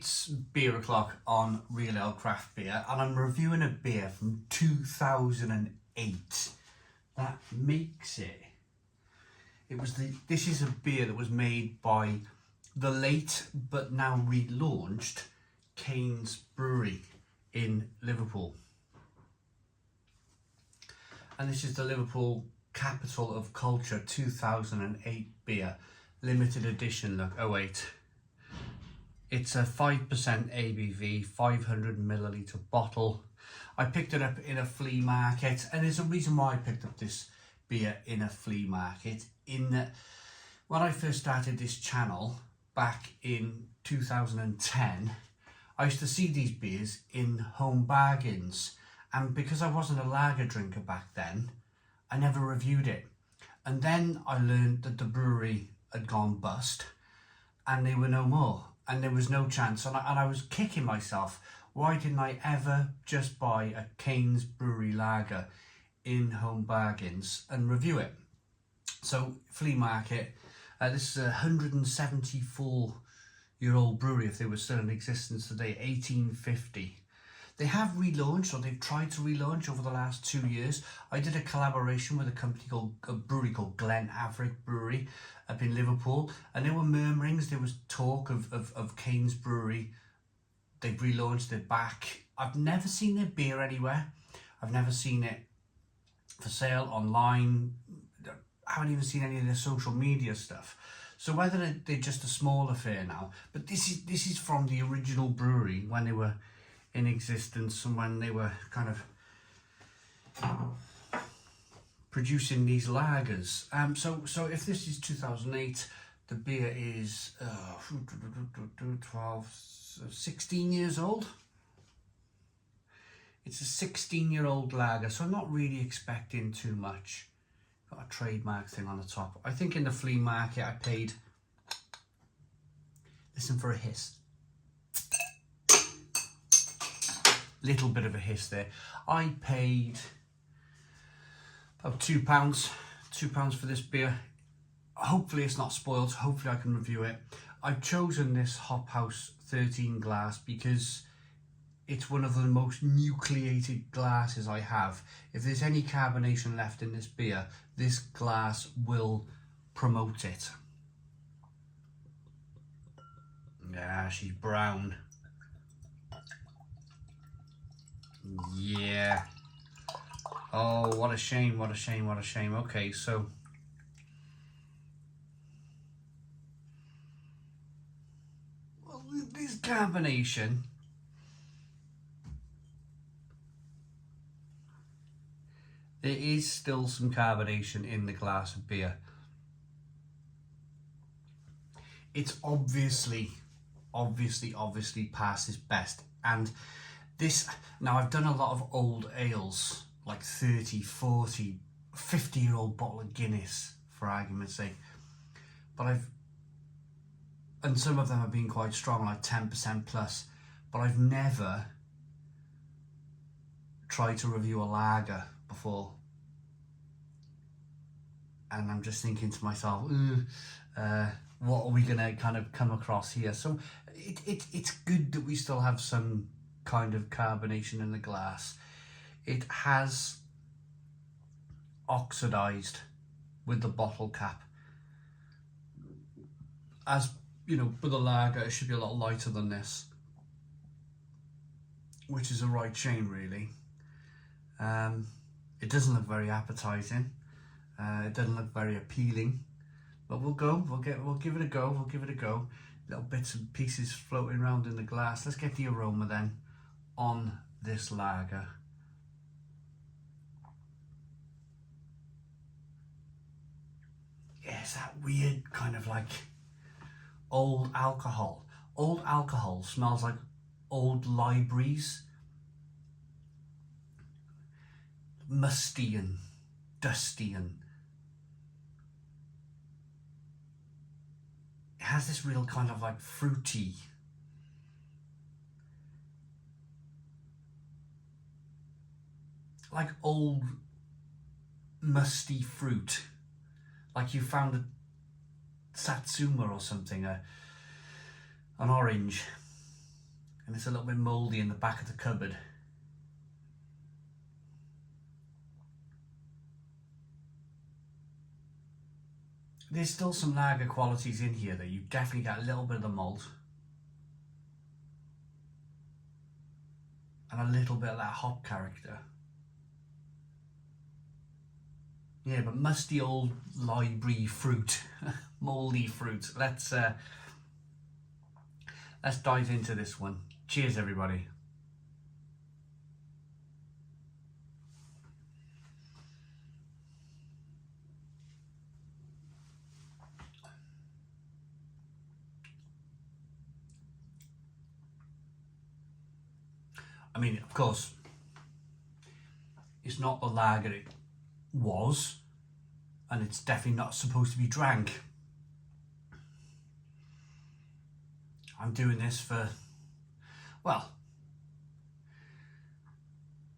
It's beer o'clock on Real Ale Craft Beer, and I'm reviewing a beer from 2008 that makes it. This is a beer that was made by the late but now relaunched Cains Brewery in Liverpool. And this is the Liverpool Capital of Culture 2008 beer, limited edition, look, 08. It's a 5% ABV, 500 milliliter bottle. I picked it up in a flea market, and there's a reason why I picked up this beer in a flea market. In that, when I first started this channel back in 2010, I used to see these beers in home bargains, and because I wasn't a lager drinker back then, I never reviewed it. And then I learned that the brewery had gone bust and they were no more, and there was no chance, and I was kicking myself. Why didn't I ever just buy a Cains Brewery lager in home bargains and review it? So flea market, this is a 174-year-old brewery if they were still in existence today, 1850. They have relaunched, or they've tried to relaunch over the last 2 years. I did a collaboration with a brewery called Glen Averick Brewery up in Liverpool, and there were murmurings, there was talk of Cains Brewery. They've relaunched, they're back. I've never seen their beer anywhere. I've never seen it for sale online. I haven't even seen any of their social media stuff. So whether they're just a small affair now, but this is from the original brewery when they were in existence and when they were kind of producing these lagers. So if this is 2008, the beer is 16 years old. It's a 16-year-old lager, so I'm not really expecting too much. Got a trademark thing on the top. I think in the flea market I paid, listen for a hiss, little bit of a hiss there. I paid about £2 for this beer. Hopefully it's not spoiled, hopefully I can review it. I've chosen this Hop House 13 glass because it's one of the most nucleated glasses I have. If there's any carbonation left in this beer, this glass will promote it. Yeah, she's brown. Yeah. Oh, what a shame, what a shame, what a shame. Okay, so well, this carbonation, there is still some carbonation in the glass of beer. It's obviously past its best. And this, now I've done a lot of old ales, like 30, 40, 50-year-old bottle of Guinness, for argument's sake. And some of them have been quite strong, like 10% plus, but I've never tried to review a lager before. And I'm just thinking to myself, what are we gonna kind of come across here? So it's good that we still have some kind of carbonation in the glass. It has oxidized with the bottle cap. As you know, with a lager, it should be a lot lighter than this, which is a right shame, really. It doesn't look very appetizing. It doesn't look very appealing, but we'll give it a go. Little bits and pieces floating around in the glass. Let's get the aroma then on this lager. Yeah, it's that weird kind of like old alcohol. Old alcohol smells like old libraries. Musty and dusty, and it has this real kind of like fruity, like old musty fruit, like you found a satsuma or something, an orange. and it's a little bit mouldy in the back of the cupboard. There's still some lager qualities in here though. You definitely get a little bit of the malt and a little bit of that hop character. Yeah, but musty old library fruit, mouldy fruit. Let's dive into this one. Cheers, everybody. I mean, of course, it's not the lager it was, and it's definitely not supposed to be drank. I'm doing this for, well,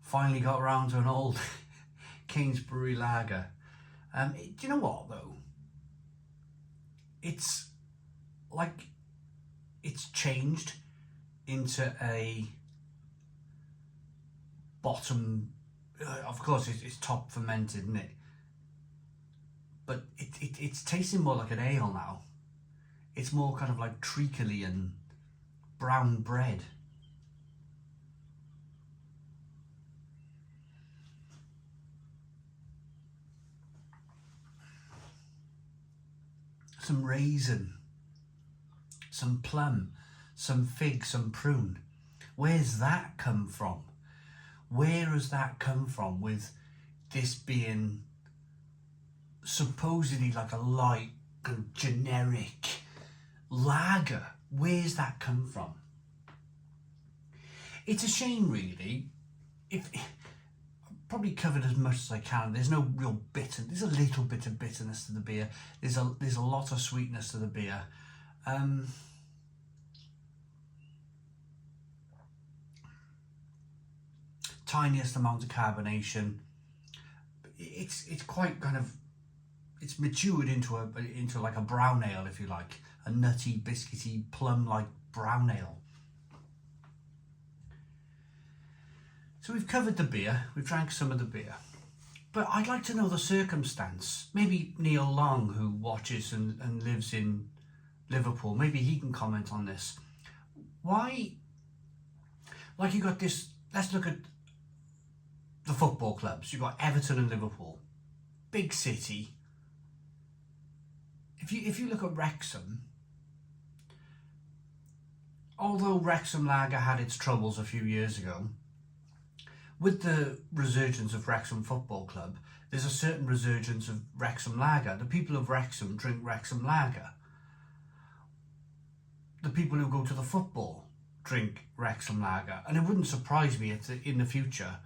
finally got around to an old Cain Brewery lager. Do you know what though? It's like it's changed into a bottom. Of course, it's top fermented, isn't it? But it's tasting more like an ale now. It's more kind of like treacly and brown bread. Some raisin, some plum, some fig, some prune. Where's that come from? Where has that come from with this being supposedly like a light and generic lager? Where's that come from? It's a shame really. I've probably covered as much as I can. There's no real bitter. There's a little bit of bitterness to the beer. There's a lot of sweetness to the beer. Tiniest amount of carbonation. It's quite kind of, it's matured into like a brown ale, if you like, a nutty, biscuity, plum-like brown ale. So we've covered the beer, we've drank some of the beer, but I'd like to know the circumstance. Maybe Neil Long, who watches and lives in Liverpool, maybe he can comment on this. Why, like you got this, let's look at the football clubs. You've got Everton and Liverpool, big city. If you look at Wrexham, although Wrexham Lager had its troubles a few years ago, with the resurgence of Wrexham Football Club, there's a certain resurgence of Wrexham Lager. The people of Wrexham drink Wrexham Lager. The people who go to the football drink Wrexham Lager. And it wouldn't surprise me if in the future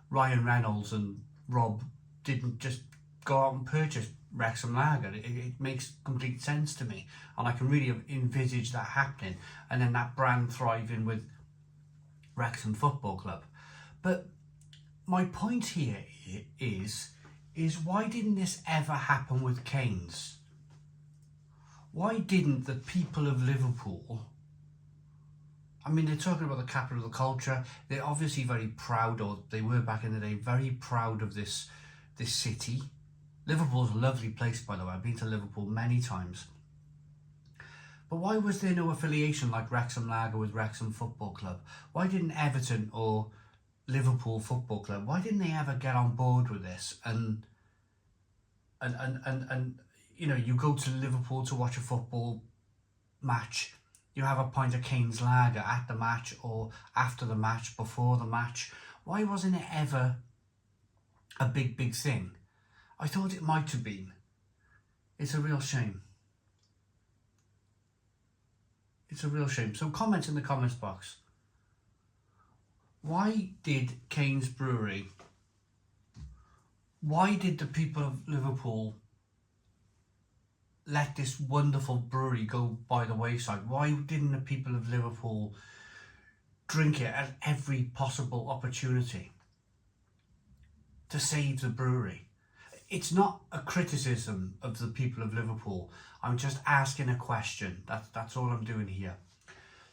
Ryan Reynolds and Rob didn't just go out and purchase Wrexham Lager. It makes complete sense to me, and I can really envisage that happening, and then that brand thriving with Wrexham Football Club. But my point here is why didn't this ever happen with Cains? Why didn't the people of Liverpool, I mean, they're talking about the capital of the culture. They're obviously very proud, or they were back in the day, very proud of this city. Liverpool's a lovely place, by the way. I've been to Liverpool many times. But why was there no affiliation like Wrexham Lager with Wrexham Football Club? Why didn't Everton or Liverpool Football Club, why didn't they ever get on board with this? And you know, you go to Liverpool to watch a football match, you have a pint of Cain's Lager at the match or after the match, before the match. Why wasn't it ever a big thing? I thought it might have been. It's a real shame. It's a real shame. So comment in the comments box. Why did Cain Brewery, why did the people of Liverpool let this wonderful brewery go by the wayside? Why didn't the people of Liverpool drink it at every possible opportunity to save the brewery? It's not a criticism of the people of Liverpool. I'm just asking a question. That's all I'm doing here.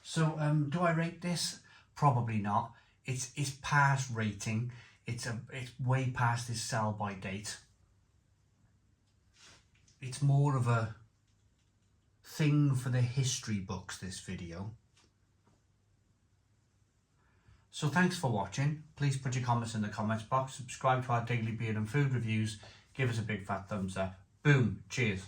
So do I rate this? Probably not. It's past rating. It's way past its sell by date. It's more of a thing for the history books, this video. So thanks for watching. Please put your comments in the comments box. Subscribe to our daily beer and food reviews. Give us a big fat thumbs up. Boom. Cheers.